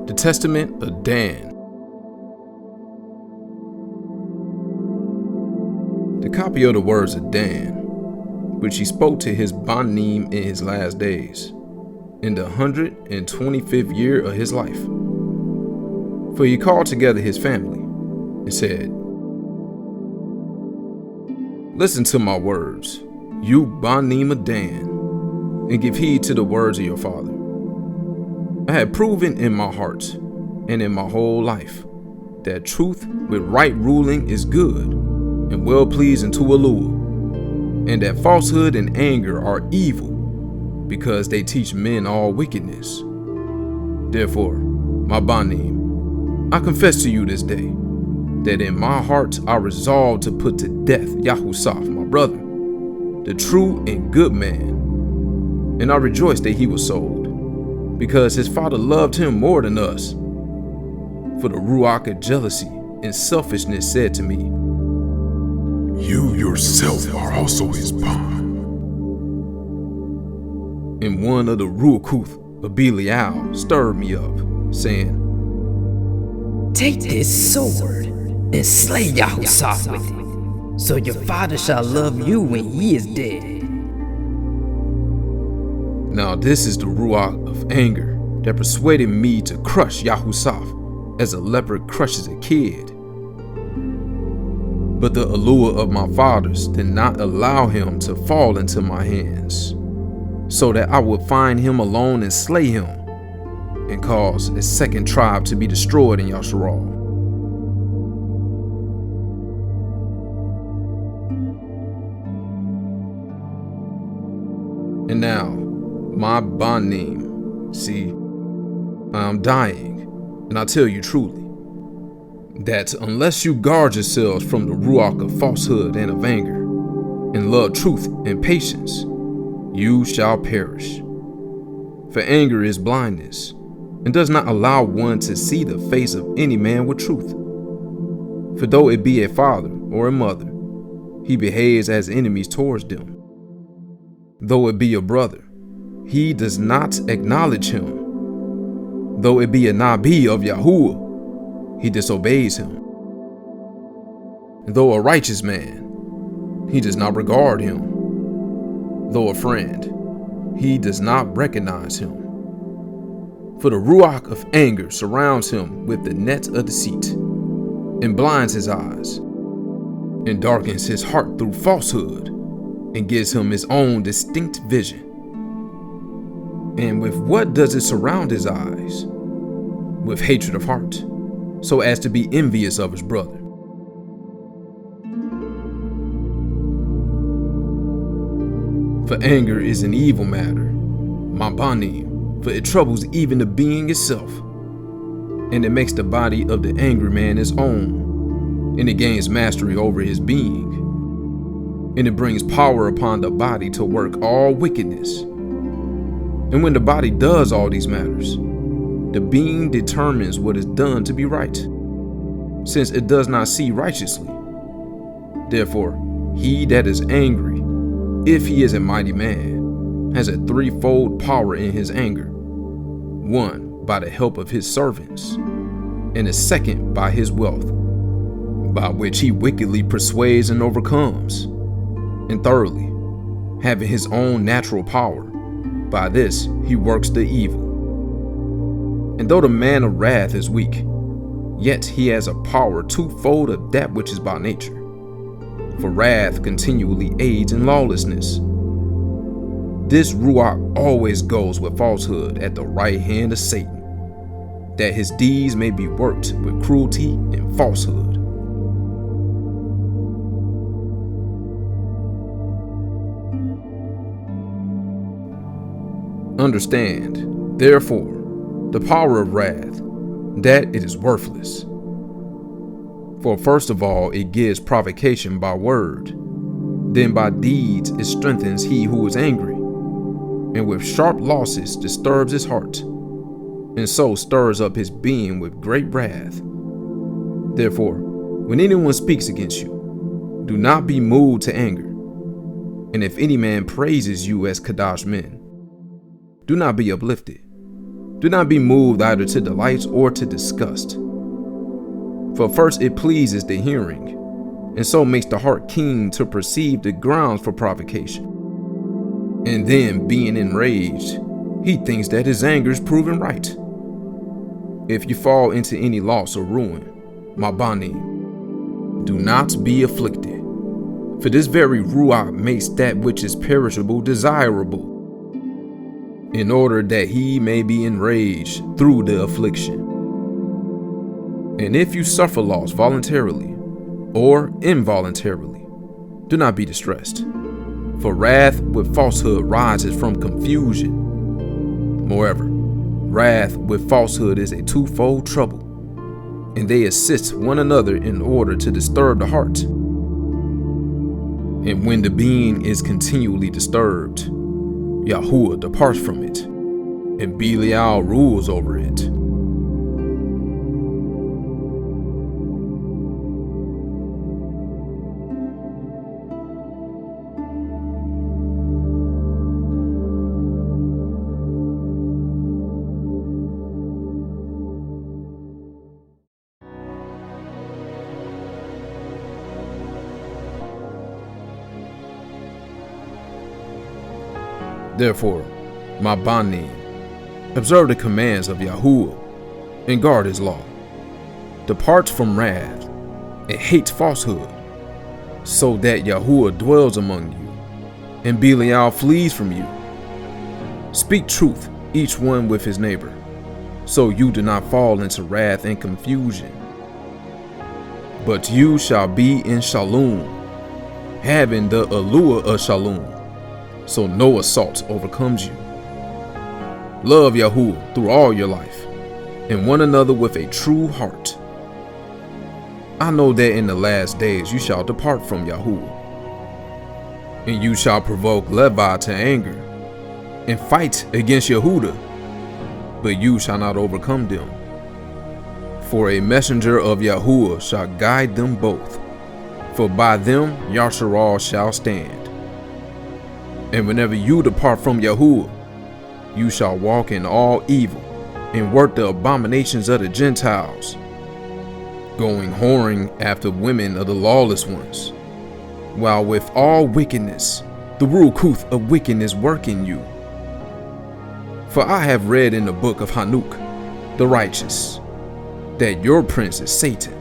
The Testament of Dan. The copy of the words of Dan, which he spoke to his bondnim in his last days, in the 125th year of his life. For he called together his family and said, "Listen to my words, you bondnim of Dan, and give heed to the words of your father. I had proven in my heart and in my whole life that truth with right ruling is good and well pleasing to HallaluYah, and that falsehood and anger are evil because they teach men all wickedness. Therefore, my bondnim, I confess to you this day that in my heart I resolved to put to death Yahuah, my brother, the true and good man, and I rejoice that he was sold, because his father loved him more than us. For the ruach of jealousy and selfishness said to me, You yourself are also his bond. And one of the ruakuth of Belial stirred me up, saying, Take this sword and slay Yahuah with it, so your father shall love you when he is dead. Now this is the ruach of anger that persuaded me to crush Yahuah as a leopard crushes a kid. But the HallaluYah of my fathers did not allow him to fall into my hands, so that I would find him alone and slay him, and cause a second tribe to be destroyed in Yasharal. And now, my bondnim, see, I am dying, and I tell you truly, that unless you guard yourselves from the ruach of falsehood and of anger, and love truth and patience, you shall perish. For anger is blindness, and does not allow one to see the face of any man with truth. For though it be a father or a mother, he behaves as enemies towards them. Though it be a brother, he does not acknowledge him. Though it be a Nabi of Yahuah, he disobeys him. Though a righteous man, he does not regard him. Though a friend, he does not recognize him. For the ruach of anger surrounds him with the net of deceit, and blinds his eyes, and darkens his heart through falsehood, and gives him his own distinct vision. And with what does it surround his eyes? With hatred of heart, so as to be envious of his brother. For anger is an evil matter, my bondnim, for it troubles even the being itself, and it makes the body of the angry man his own, and it gains mastery over his being, and it brings power upon the body to work all wickedness. And when the body does all these matters, the being determines what is done to be right, since it does not see righteously. Therefore, he that is angry, if he is a mighty man, has a threefold power in his anger. One, by the help of his servants, and a second, by his wealth, by which he wickedly persuades and overcomes. And thirdly, having his own natural power, by this he works the evil. And though the man of wrath is weak, yet he has a power twofold of that which is by nature. For wrath continually aids in lawlessness. This ruach always goes with falsehood at the right hand of Satan, that his deeds may be worked with cruelty and falsehood. Understand, therefore, the power of wrath, that it is worthless. For first of all, it gives provocation by word, then by deeds it strengthens he who is angry, and with sharp losses disturbs his heart, and so stirs up his being with great wrath. Therefore, when anyone speaks against you, do not be moved to anger. And if any man praises you as Kadash men, do not be uplifted. Do not be moved either to delight or to disgust. For first it pleases the hearing, and so makes the heart keen to perceive the grounds for provocation. And then, being enraged, he thinks that his anger is proven right. If you fall into any loss or ruin, my bani, do not be afflicted, for this very Ruach makes that which is perishable desirable, in order that he may be enraged through the affliction. And if you suffer loss voluntarily or involuntarily, do not be distressed, for wrath with falsehood rises from confusion. Moreover, wrath with falsehood is a twofold trouble, and they assist one another in order to disturb the heart. And when the being is continually disturbed, Yahuah departs from it, and Belial rules over it. Therefore, my bani, observe the commands of Yahuah and guard his law. Depart from wrath and hate falsehood, so that Yahuah dwells among you and Belial flees from you. Speak truth, each one with his neighbor, so you do not fall into wrath and confusion. But you shall be in shalom, having the allure of shalom, so no assault overcomes you. Love Yahuah through all your life, and one another with a true heart. I know that in the last days you shall depart from Yahuah, and you shall provoke Levi to anger, and fight against Yehudah, but you shall not overcome them. For a messenger of Yahuah shall guide them both, for by them Yasharal shall stand. And whenever you depart from Yahuah, you shall walk in all evil and work the abominations of the Gentiles, going whoring after women of the lawless ones, while with all wickedness, the Rukuth of wickedness work in you. For I have read in the book of Hanuk, the righteous, that your prince is Satan,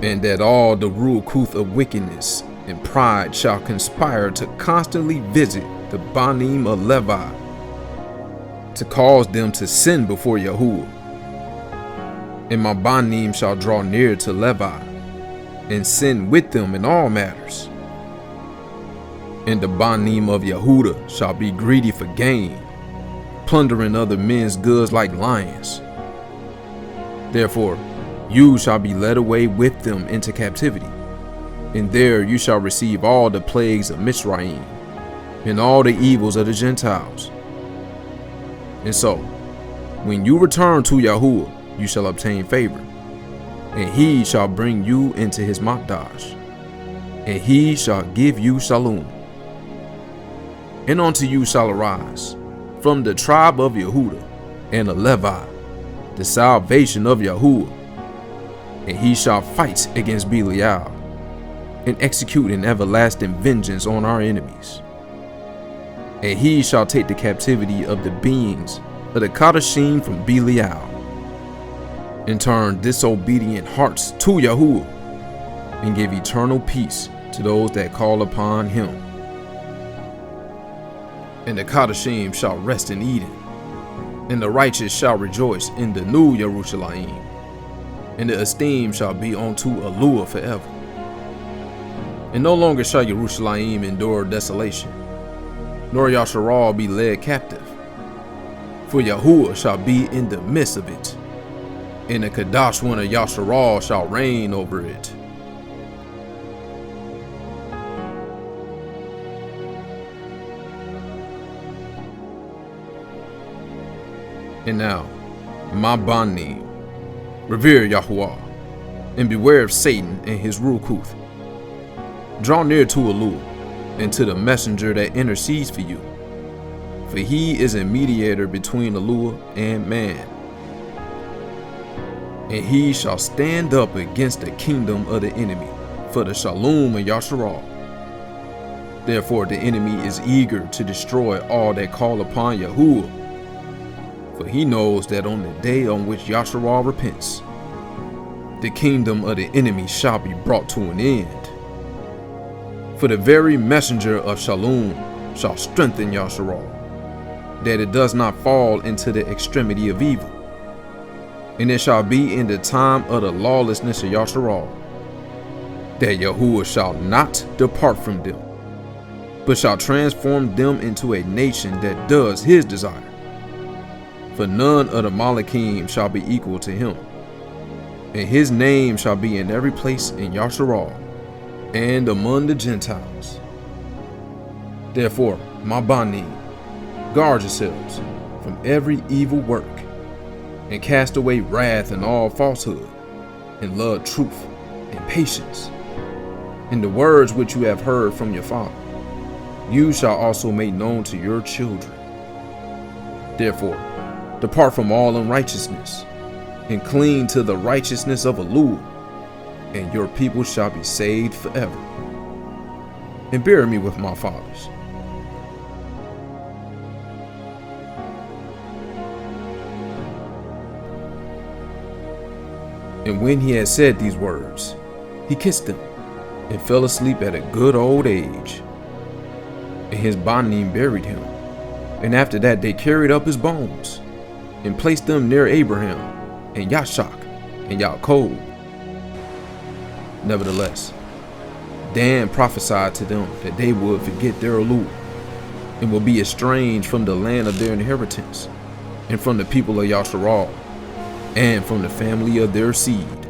and that all the Rukuth of wickedness and pride shall conspire to constantly visit the Banim of Levi, to cause them to sin before Yahuah. And my Banim shall draw near to Levi, and sin with them in all matters. And the Banim of Yehudah shall be greedy for gain, plundering other men's goods like lions. Therefore, you shall be led away with them into captivity, and there you shall receive all the plagues of Mitzrayim, and all the evils of the Gentiles. And so, when you return to Yahuah, you shall obtain favor, and he shall bring you into his Makdash, and he shall give you shalom. And unto you shall arise, from the tribe of Yehudah and of Levi, the salvation of Yahuah, and he shall fight against Belial, and execute an everlasting vengeance on our enemies. And he shall take the captivity of the beings of the Kadashim from Belial, and turn disobedient hearts to Yahuah, and give eternal peace to those that call upon him. And the Kadashim shall rest in Eden, and the righteous shall rejoice in the new Yerushalayim, and the esteem shall be unto Allure forever. And no longer shall Yerushalayim endure desolation, nor Yasharal be led captive. For Yahuah shall be in the midst of it, and the Kadash one of Yasharal shall reign over it. And now, my Bani, revere Yahuah, and beware of Satan and his Rukuth. Draw near to Elu, and to the messenger that intercedes for you. For he is a mediator between Allah and man. And he shall stand up against the kingdom of the enemy for the shalom of Yasharal. Therefore the enemy is eager to destroy all that call upon Yahuah. For he knows that on the day on which Yasharal repents, the kingdom of the enemy shall be brought to an end. For the very messenger of shalom shall strengthen Yasharal, that it does not fall into the extremity of evil. And it shall be in the time of the lawlessness of Yasharal, that Yahuah shall not depart from them, but shall transform them into a nation that does his desire. For none of the Malakim shall be equal to him, and his name shall be in every place in Yasharal and among the Gentiles. Therefore, my Bani, guard yourselves from every evil work, and cast away wrath and all falsehood, and love truth and patience. And the words which you have heard from your father, you shall also make known to your children. Therefore, depart from all unrighteousness, and cling to the righteousness of Allah, and your people shall be saved forever. And bury me with my fathers. And when he had said these words, he kissed them, and fell asleep at a good old age. And his Banim buried him. And after that they carried up his bones, and placed them near Abraham, and Yashak, and Yaakov. Nevertheless, Dan prophesied to them that they would forget their Allah, and will be estranged from the land of their inheritance, and from the people of Yasharal, and from the family of their seed.